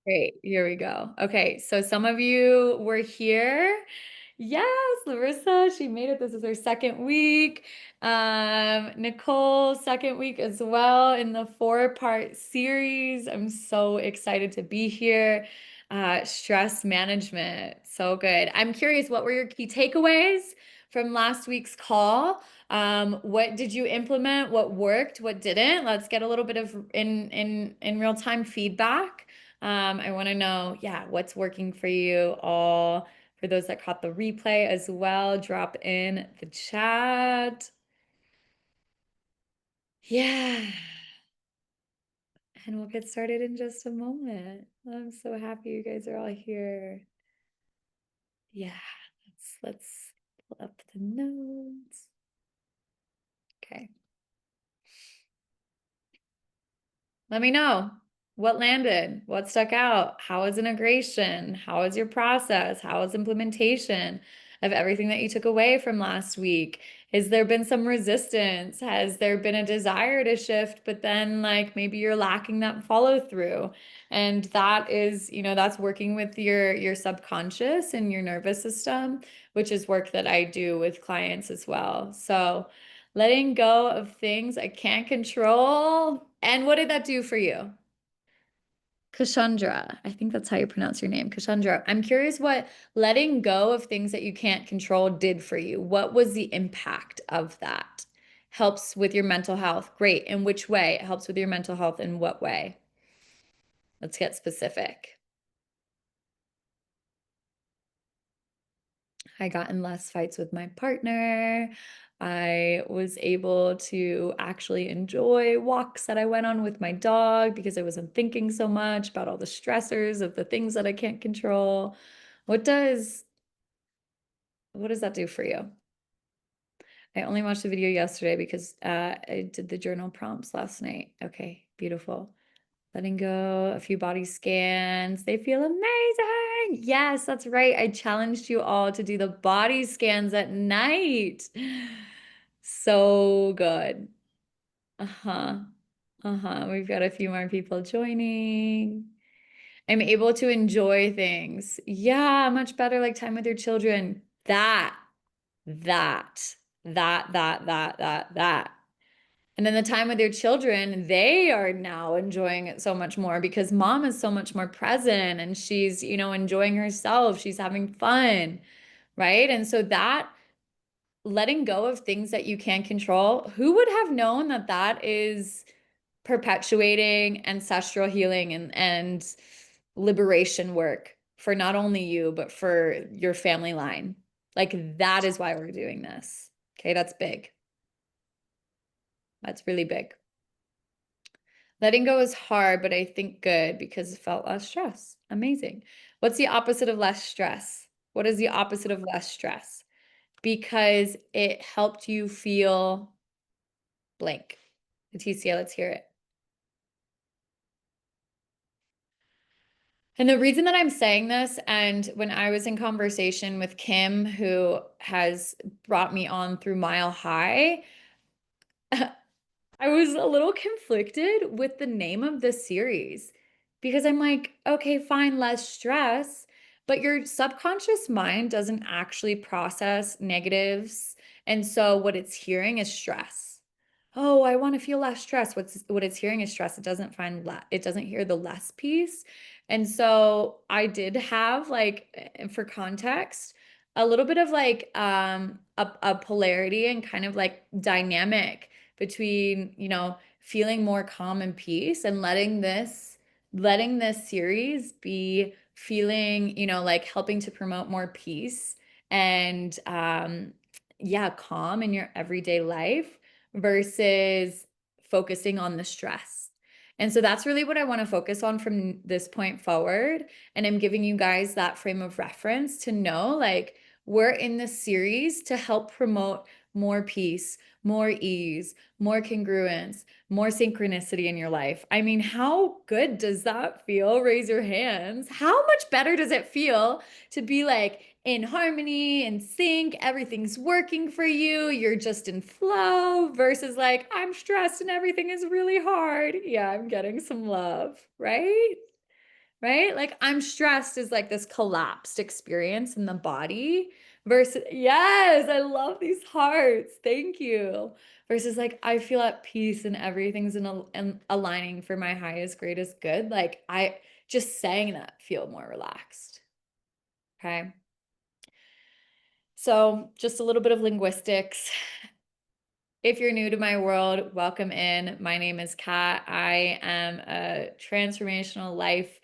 Great. Here we go. Okay. So some of you were here. Yes, Larissa, she made it. This is her second week. Nicole, second week as well in the four-part series. I'm so excited to be here. Stress management. So good. I'm curious, what were your key takeaways from last week's call? What did you implement? What worked? What didn't? Let's get a little bit of in real time feedback. I want to know, yeah, what's working for you all. For those that caught the replay as well, drop in the chat. Yeah. And we'll get started in just a moment. I'm so happy you guys are all here. Yeah, let's pull up the notes. Okay. Let me know what landed, what stuck out, how was integration, how was your process, how was implementation of everything that you took away from last week? Has there been some resistance? Has there been a desire to shift, but then like maybe you're lacking that follow through? And that is, that's working with your subconscious and your nervous system, which is work that I do with clients as well. So letting go of things I can't control. And what did that do for you? Kashandra, I think that's how you pronounce your name, Kashandra. I'm curious what letting go of things that you can't control did for you. What was the impact of that? Helps with your mental health. Great. In which way? It helps with your mental health. In what way? Let's get specific. I got in less fights with my partner. I was able to actually enjoy walks that I went on with my dog because I wasn't thinking so much about all the stressors of the things that I can't control. What does what does that do for you? I only watched the video yesterday because I did the journal prompts last night. Okay, beautiful. Letting go, a few body scans. They feel amazing. Yes, that's right. I challenged you all to do the body scans at night. So good. Uh-huh. Uh-huh. We've got a few more people joining. I'm able to enjoy things. Yeah, much better like time with your children. That, that. And then the time with your children, they are now enjoying it so much more because mom is so much more present and she's, enjoying herself. She's having fun, right? And so that letting go of things that you can't control, who would have known that that is perpetuating ancestral healing and liberation work for not only you, but for your family line? Like that is why we're doing this. Okay, that's big. That's really big. Letting go is hard, but I think good because it felt less stress. Amazing. What's the opposite of less stress? What is the opposite of less stress? Because it helped you feel blank. Leticia, let's hear it. And the reason that I'm saying this, and when I was in conversation with Kim, who has brought me on through Mile High, I was a little conflicted with the name of the series because I'm like, okay, fine, less stress, but your subconscious mind doesn't actually process negatives. And so what it's hearing is stress. Oh, I want to feel less stress. What it's hearing is stress. It doesn't it doesn't hear the less piece. And so I did have for context, a little bit of a polarity and kind of like dynamic between, feeling more calm and peace and letting this series be feeling, like helping to promote more peace and yeah, calm in your everyday life versus focusing on the stress. And so that's really what I want to focus on from this point forward. And I'm giving you guys that frame of reference to know like we're in this series to help promote more peace, more ease, more congruence, more synchronicity in your life. I mean, how good does that feel? Raise your hands. How much better does it feel to be like in harmony and sync? Everything's working for you. You're just in flow versus like, I'm stressed and everything is really hard. Yeah, I'm getting some love, right? right? Like I'm stressed is like this collapsed experience in the body versus, yes, I love these hearts. Thank you. Versus like I feel at peace and everything's in aligning for my highest, greatest good. Like I just saying that feel more relaxed. Okay. So just a little bit of linguistics. If you're new to my world, welcome in. My name is Kat. I am a transformational life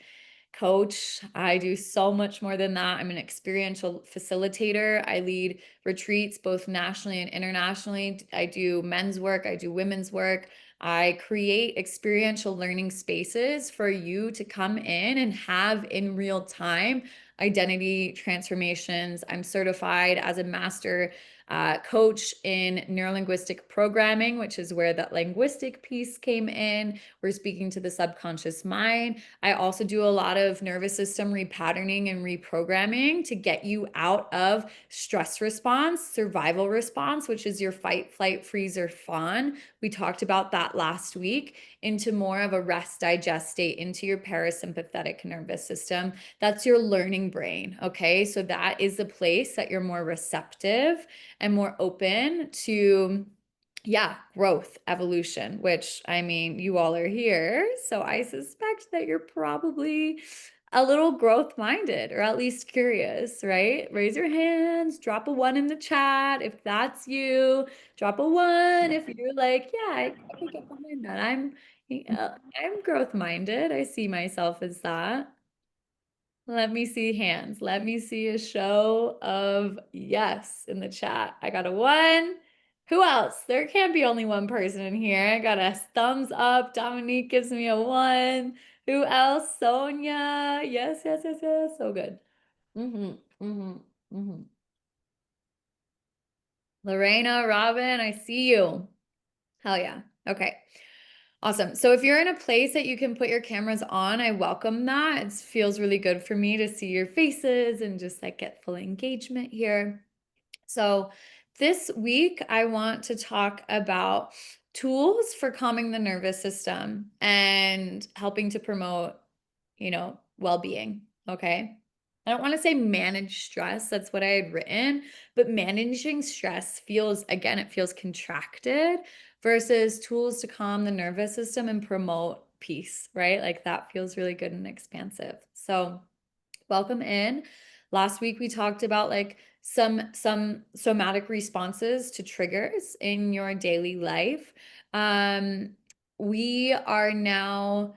coach. I do so much more than that. I'm an experiential facilitator. I lead retreats both nationally and internationally. I do men's work, I do women's work. I create experiential learning spaces for you to come in and have in real time identity transformations. I'm certified as a master coach in neurolinguistic programming, which is where that linguistic piece came in. We're speaking to the subconscious mind. I also do a lot of nervous system repatterning and reprogramming to get you out of stress response, survival response, which is your fight, flight, freeze, or fawn. We talked about that last week, into more of a rest, digest state, into your parasympathetic nervous system. That's your learning brain. Okay. So that is the place that you're more receptive and more open to, yeah, growth, evolution, which I mean, you all are here. So I suspect that you're probably a little growth minded or at least curious, right? Raise your hands, drop a one in the chat if that's you. Drop a one if you're like, yeah, I can get behind that. I'm growth minded. I see myself as that. Let me see hands. Let me see a show of yes in the chat. I got a one. Who else? There can't be only one person in here. I got a thumbs up. Dominique gives me a one. Who else? Sonia. Yes, yes, yes, yes. So good. Mm-hmm. Mm-hmm. Mm-hmm. Lorena, Robin, I see you. Hell yeah. Okay. Awesome. So if you're in a place that you can put your cameras on, I welcome that. It feels really good for me to see your faces and just like get full engagement here. So this week, I want to talk about tools for calming the nervous system and helping to promote, well-being. Okay. I don't want to say manage stress. That's what I had written, but managing stress feels, again, it feels contracted versus tools to calm the nervous system and promote peace, right? Like that feels really good and expansive. So welcome in. Last week we talked about like some somatic responses to triggers in your daily life. Um, we are now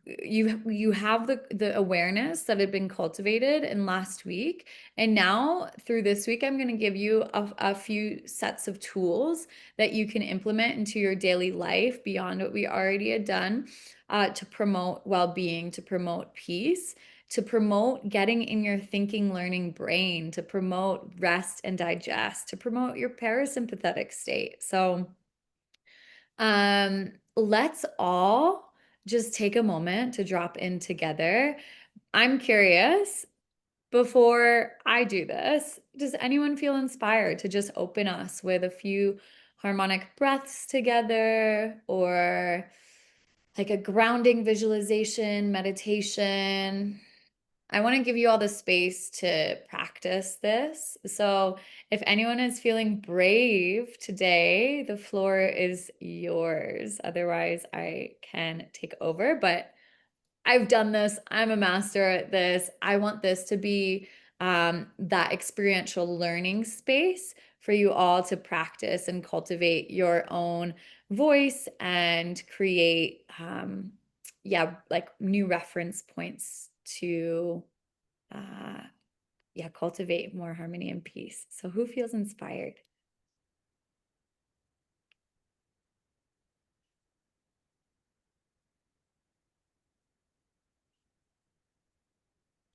you have the awareness that had been cultivated in last week, and now through this week I'm going to give you a few sets of tools that you can implement into your daily life beyond what we already had done, to promote well-being, to promote peace, to promote getting in your thinking learning brain, to promote rest and digest, to promote your parasympathetic state. So let's all just take a moment to drop in together. I'm curious, before I do this, does anyone feel inspired to just open us with a few harmonic breaths together, or like a grounding visualization, meditation? I want to give you all the space to practice this. So, if anyone is feeling brave today, the floor is yours. Otherwise, I can take over. But I've done this. I'm a master at this. I want this to be that experiential learning space for you all to practice and cultivate your own voice and create, yeah, like new reference points to, uh, yeah, cultivate more harmony and peace. So, who feels inspired?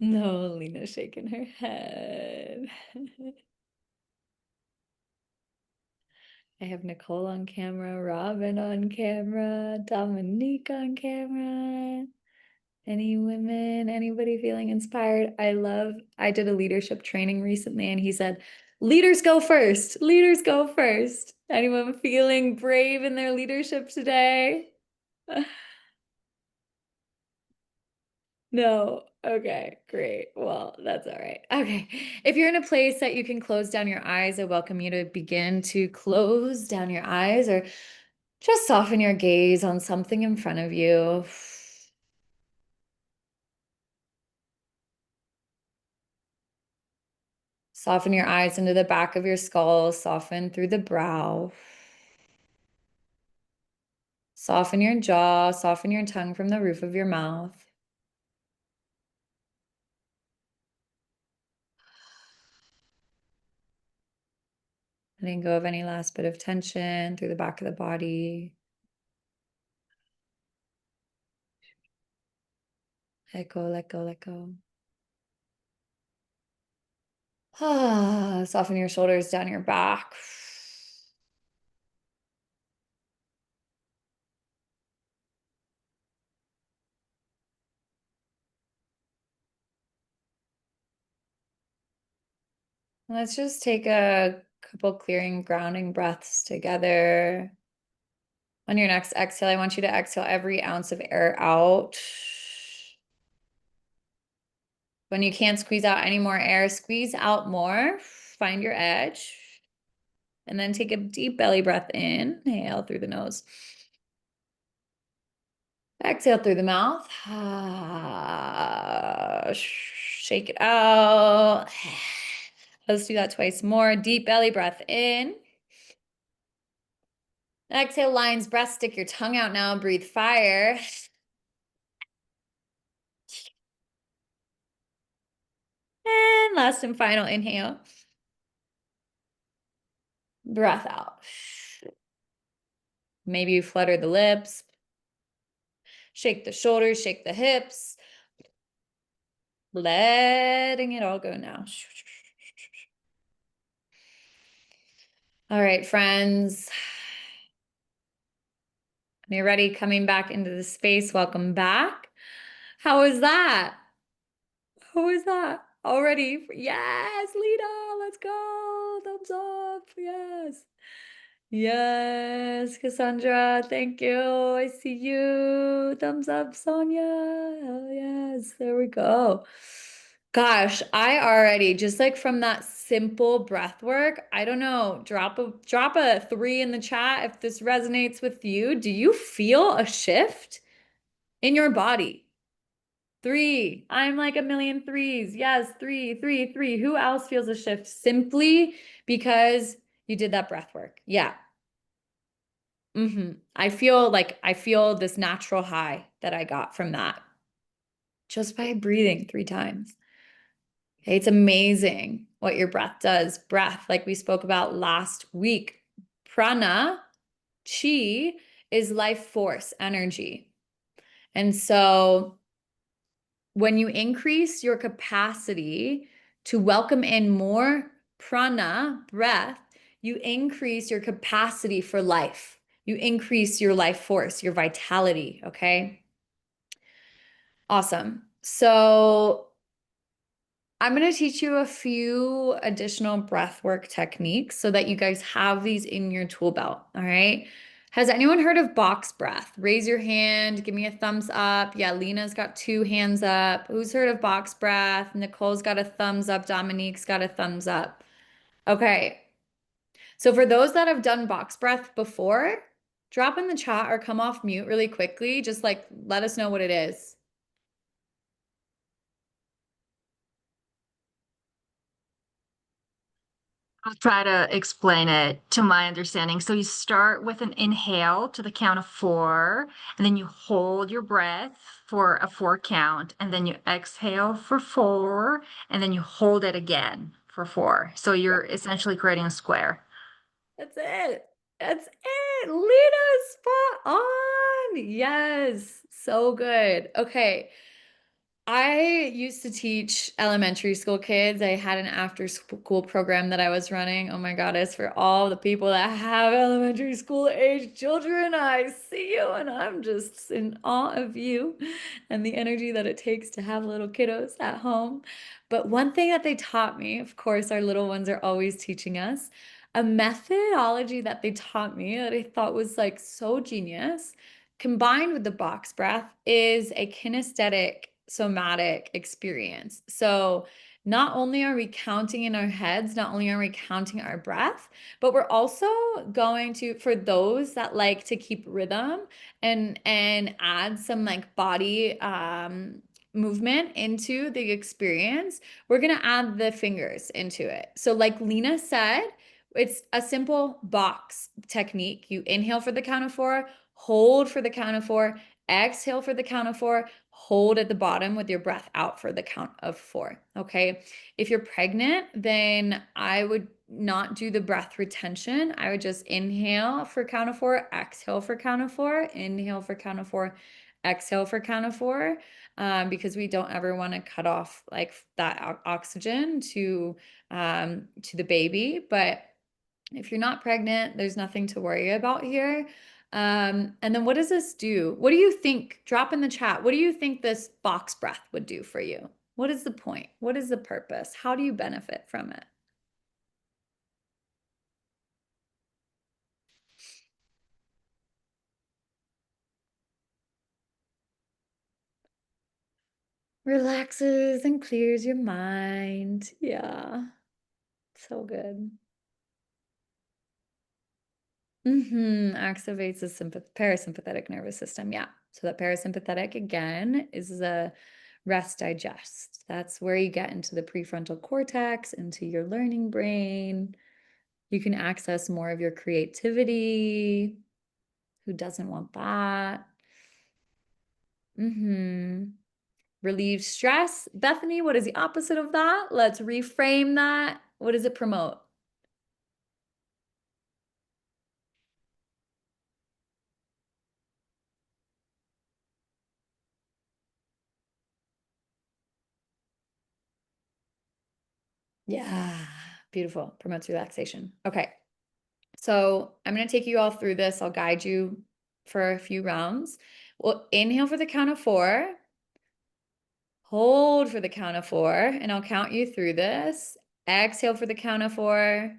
No, Lena's shaking her head. I have Nicole on camera, Robin on camera, Dominique on camera. Any women, anybody feeling inspired? I did a leadership training recently and he said, leaders go first, leaders go first. Anyone feeling brave in their leadership today? No. Okay, great. Well, that's all right. Okay. If you're in a place that you can close down your eyes, I welcome you to begin to close down your eyes or just soften your gaze on something in front of you. Soften your eyes into the back of your skull, soften through the brow. Soften your jaw, soften your tongue from the roof of your mouth. Letting go of any last bit of tension through the back of the body. Let go, let go, let go. Ah, soften your shoulders down your back. Let's just take a couple clearing, grounding breaths together. On your next exhale, I want you to exhale every ounce of air out. When you can't squeeze out any more air, squeeze out more. Find your edge. And then take a deep belly breath in. Inhale through the nose. Exhale through the mouth. Shake it out. Let's do that twice more. Deep belly breath in. Exhale, lion's breath. Stick your tongue out now. Breathe fire. And last and final inhale. Breath out. Maybe you flutter the lips. Shake the shoulders, shake the hips. Letting it all go now. All right, friends. When you're ready, coming back into the space, welcome back. How was that? How was that? Already? Yes, Lita, let's go. Thumbs up. Yes. Yes, Cassandra, thank you. I see you. Thumbs up, Sonia. Oh, yes, there we go. Gosh, I already just like from that simple breath work, I don't know, drop a 3 in the chat if this resonates with you. Do you feel a shift in your body? 3. I'm like a million threes. Yes, 3, 3, 3. Who else feels a shift simply because you did that breath work? Yeah. I feel this natural high that I got from that just by breathing 3 times. Okay, it's amazing what your breath does. Breath, like we spoke about last week, prana, chi is life force, energy. And so when you increase your capacity to welcome in more prana, breath, you increase your capacity for life. You increase your life force, your vitality, okay? Awesome. So I'm going to teach you a few additional breath work techniques so that you guys have these in your tool belt, all right? Has anyone heard of box breath? Raise your hand, give me a thumbs up. Yeah, Lena's got 2 hands up. Who's heard of box breath? Nicole's got a thumbs up. Dominique's got a thumbs up. Okay. So for those that have done box breath before, drop in the chat or come off mute really quickly. Just like let us know what it is. I'll try to explain it to my understanding. So you start with an inhale to the count of 4, and then you hold your breath for a 4 count, and then you exhale for 4, and then you hold it again for 4. So you're essentially creating a square. That's it. That's it. Lena, spot on. Yes, so good. Okay. I used to teach elementary school kids. I had an after school program that I was running. Oh my goddess, for all the people that have elementary school age children, I see you and I'm just in awe of you and the energy that it takes to have little kiddos at home. But one thing that they taught me, of course, our little ones are always teaching us, a methodology that they taught me that I thought was like so genius, combined with the box breath, is a kinesthetic somatic experience. So not only are we counting in our heads, not only are we counting our breath, but we're also going to, for those that like to keep rhythm and add some like body movement into the experience, we're going to add the fingers into it. So like Lena said, it's a simple box technique. You inhale for the count of 4, hold for the count of 4, exhale for the count of 4, hold at the bottom with your breath out for the count of 4. Okay. If you're pregnant, then I would not do the breath retention. I would just inhale for count of 4, exhale for count of 4, inhale for count of 4, exhale for count of 4, because we don't ever want to cut off like that oxygen to the baby. But if you're not pregnant, there's nothing to worry about here. And then what does this do? What do you think? Drop in the chat. What do you think this box breath would do for you? What is the point? What is the purpose? How do you benefit from it? Relaxes and clears your mind. Yeah, so good. Activates the parasympathetic nervous system. Yeah. So that parasympathetic again is the rest digest. That's where you get into the prefrontal cortex, into your learning brain. You can access more of your creativity. Who doesn't want that? Relieve stress. Bethany, what is the opposite of that? Let's reframe that. What does it promote? Yeah, beautiful. Promotes relaxation. Okay. So I'm going to take you all through this. I'll guide you for a few rounds. We'll inhale for the count of 4, hold for the count of 4, and I'll count you through this. Exhale for the count of 4,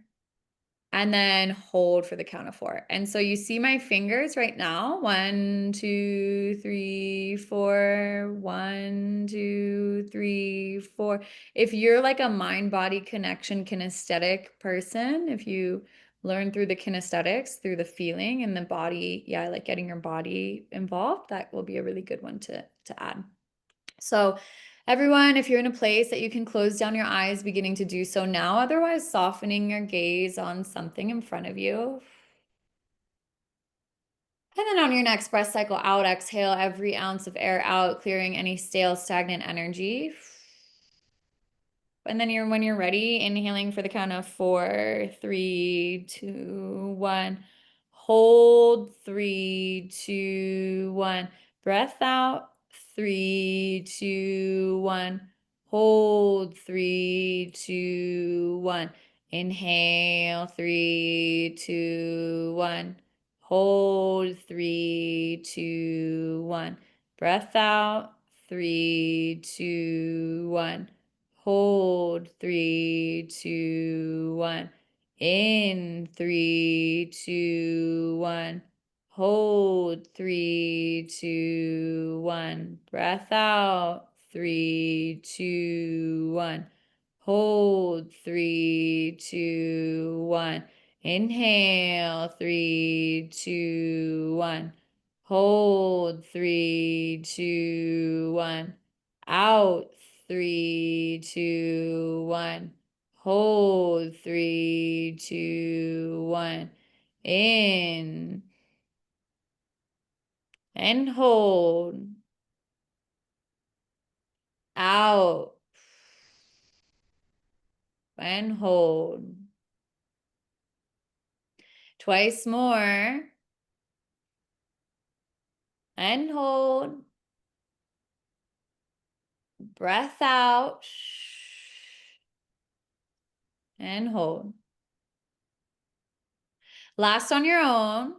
and then hold for the count of 4. And so you see my fingers right now. 1, 2, 3, 4. 1, 2, 3, 4. If you're like a mind-body connection kinesthetic person, if you learn through the kinesthetics, through the feeling and the body, yeah, like getting your body involved, that will be a really good one to add. So everyone, if you're in a place that you can close down your eyes, beginning to do so now, otherwise softening your gaze on something in front of you. And then on your next breath cycle out, exhale every ounce of air out, clearing any stale, stagnant energy. And then when you're ready, inhaling for the count of 4, 3, 2, 1. Hold 3, 2, 1. Breath out 3, 2, 1. Hold 3, 2, 1. Inhale 3, 2, 1. Hold 3, 2, 1. Breath out 3, 2, 1. Hold 3, 2, 1. In 3, 2, 1. Hold 3, 2, 1. Breath out 3, 2, 1. Hold 3, 2, 1. Inhale 3, 2, 1. Hold 3, 2, 1. Out 3, 2, 1. Hold 3, 2, 1. In and hold. Out and hold. Twice more. And hold. Breath out. And hold. Last on your own.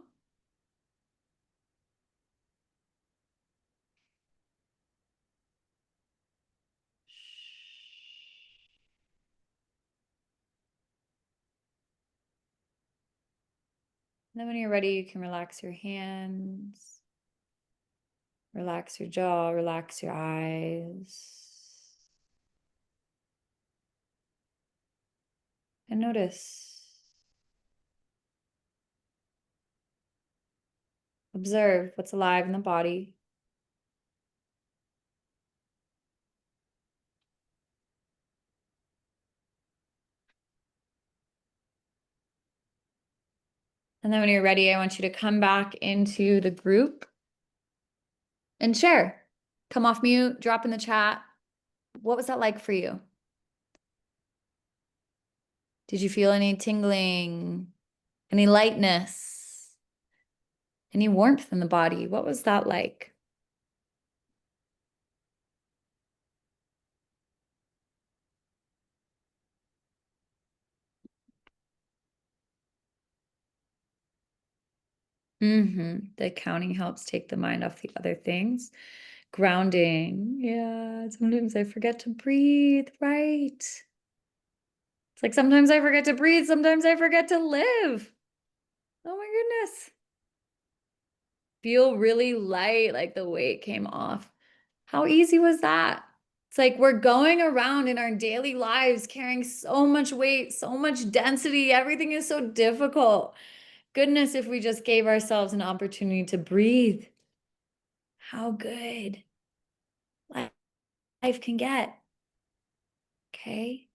Then when you're ready, you can relax your hands. Relax your jaw, relax your eyes. And notice. Observe what's alive in the body. And then when you're ready, I want you to come back into the group and share. Come off mute, drop in the chat. What was that like for you? Did you feel any tingling, any lightness, any warmth in the body? What was that like? The counting helps take the mind off the other things. Grounding. Yeah, sometimes I forget to breathe, right? It's like sometimes I forget to breathe, sometimes I forget to live. Oh my goodness. Feel really light, like the weight came off. How easy was that? It's like we're going around in our daily lives carrying so much weight, so much density. Everything is so difficult. Goodness, if we just gave ourselves an opportunity to breathe, how good life can get. Okay.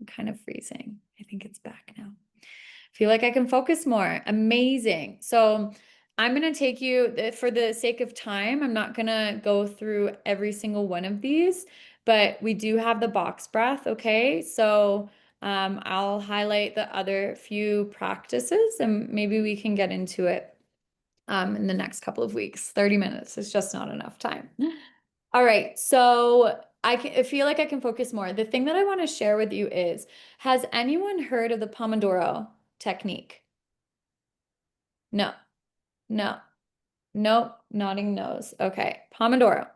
I'm kind of freezing. I think it's back now. Feel like I can focus more. Amazing. So I'm going to take you, for the sake of time, I'm not going to go through every single one of these, but we do have the box breath. Okay. So I'll highlight the other few practices and maybe we can get into it in the next couple of weeks. 30 minutes is just not enough time. All right. So I feel like I can focus more. The thing that I want to share with you is, has anyone heard of the Pomodoro technique? No, no, nope, nodding nose. Okay, Pomodoro.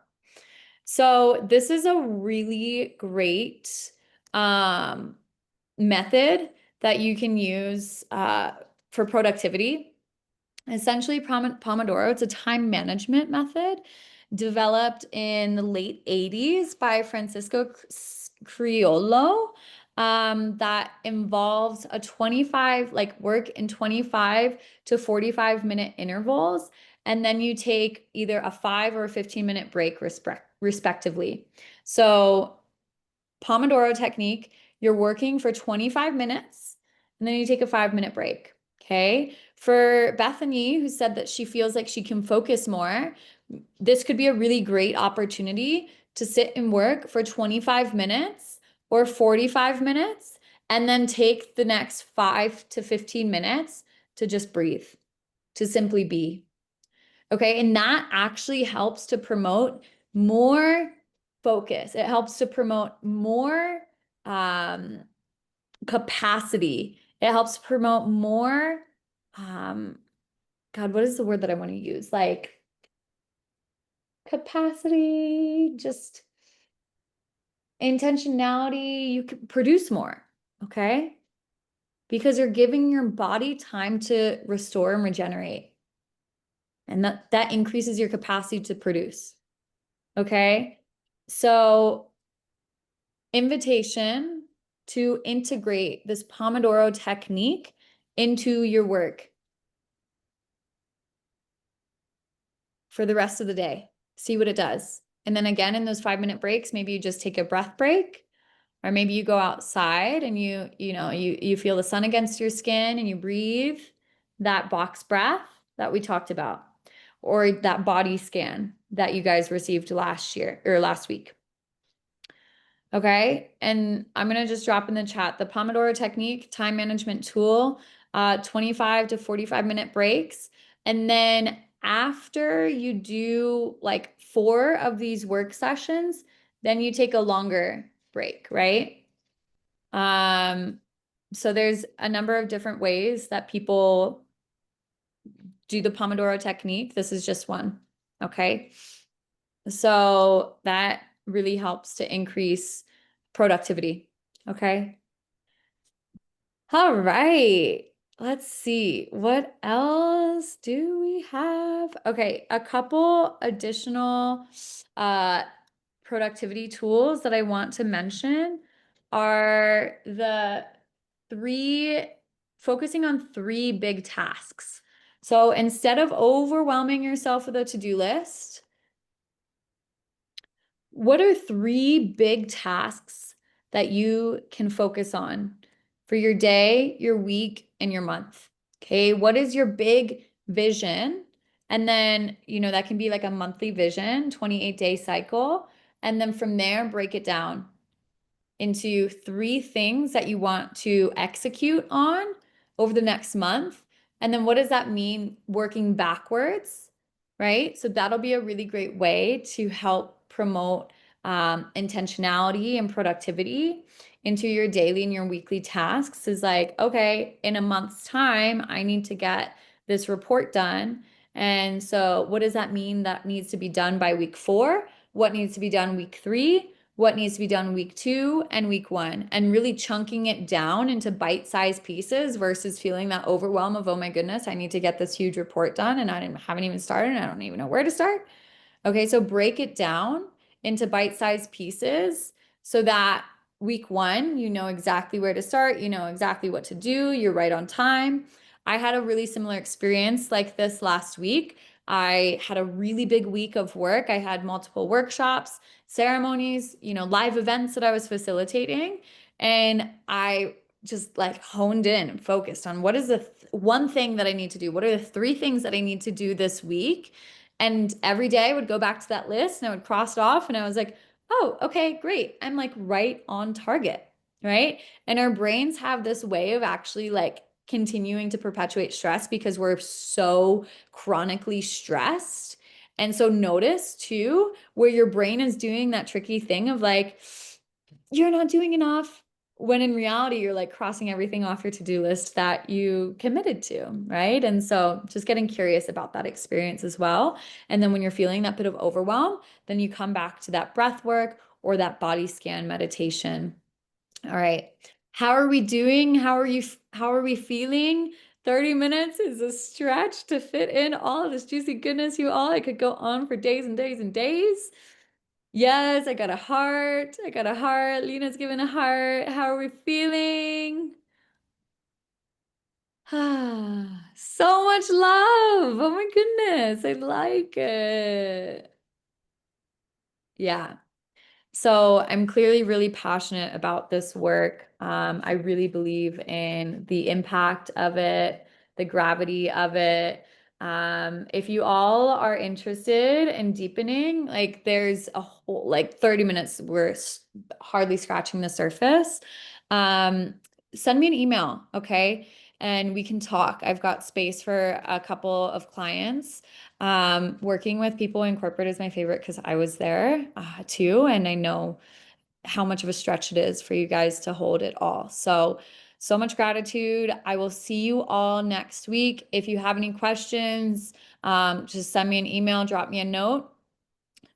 So this is a really great method that you can use for productivity. Essentially, Pomodoro, it's a time management method developed in the late 80s by Francisco Criollo, that involves a 25, like work in 25 to 45 minute intervals. And then you take either a 5 or a 15-minute break respectively. So Pomodoro technique, you're working for 25 minutes and then you take a 5-minute break. Okay. For Bethany, who said that she feels like she can focus more, this could be a really great opportunity to sit and work for 25 minutes or 45 minutes and then take the next 5 to 15 minutes to just breathe, to simply be. Okay. And that actually helps to promote more focus. It helps to promote more capacity. It helps promote more, God, what is the word that I want to use? Like capacity, just intentionality. You can produce more, okay? Because you're giving your body time to restore and regenerate. And that increases your capacity to produce. Okay. So, invitation to integrate this Pomodoro technique into your work for the rest of the day. See what it does. And then again, in those 5-minute breaks, maybe you just take a breath break, or maybe you go outside and you feel the sun against your skin and you breathe that box breath that we talked about, or that body scan that you guys received last year or last week. Okay. And I'm going to just drop in the chat the Pomodoro technique, time management tool, 25 to 45-minute breaks. And then after you do like 4 of these work sessions, then you take a longer break, right? So there's a number of different ways that people do the Pomodoro technique. This is just one. Okay. So that really helps to increase productivity. Okay. All right. let's see, what else do we have? Okay, a couple additional uh productivity tools that I want to mention are the three focusing on three big tasks. So instead of overwhelming yourself with a to-do list, what are three big tasks that you can focus on for your day, your week, and your month? Okay, what is your big vision? And then, that can be like a monthly vision, 28-day cycle. And then from there, break it down into three things that you want to execute on over the next month. And then what does that mean working backwards, right? So that'll be a really great way to help promote intentionality and productivity into your daily and your weekly tasks. Is like, okay, in a month's time, I need to get this report done. And so what does that mean that needs to be done by week 4? What needs to be done week 3? What needs to be done week 2 and week 1, and really chunking it down into bite-sized pieces versus feeling that overwhelm of, oh my goodness, I need to get this huge report done and haven't even started and I don't even know where to start. Okay, so break it down into bite-sized pieces so that week 1, you know exactly where to start, you know exactly what to do, you're right on time. I had a really similar experience like this last week. I had a really big week of work. I had multiple workshops, ceremonies, live events that I was facilitating. And I just like honed in and focused on what is the one thing that I need to do? What are the 3 things that I need to do this week? And every day I would go back to that list and I would cross it off and I was like, oh, okay, great. I'm like right on target, right? And our brains have this way of actually like continuing to perpetuate stress because we're so chronically stressed. And so notice too, where your brain is doing that tricky thing of like, you're not doing enough. When in reality, you're like crossing everything off your to-do list that you committed to, right? And so just getting curious about that experience as well. And then when you're feeling that bit of overwhelm, then you come back to that breath work or that body scan meditation. All right. How are we doing? How are we feeling? 30 minutes is a stretch to fit in all of this juicy goodness, you all. I could go on for days and days and days. Yes, I got a heart. I got a heart. Lena's giving a heart. How are we feeling? So much love. Oh my goodness. I like it. Yeah. So I'm clearly really passionate about this work. I really believe in the impact of it, the gravity of it. If you all are interested in deepening, like there's a whole like 30 minutes, we're hardly scratching the surface. Um, Send me an email, okay? And we can talk. I've got space for a couple of clients. Working with people in corporate is my favorite because I was there too, and I know how much of a stretch it is for you guys to hold it all. So, so much gratitude. I will see you all next week. If you have any questions, just send me an email, drop me a note.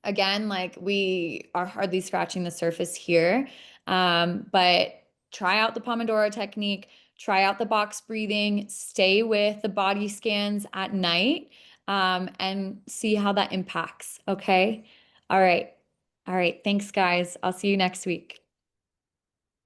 Again, like we are hardly scratching the surface here, but try out the Pomodoro technique, try out the box breathing, stay with the body scans at night, and see how that impacts. Okay. All right. All right. Thanks, guys. I'll see you next week.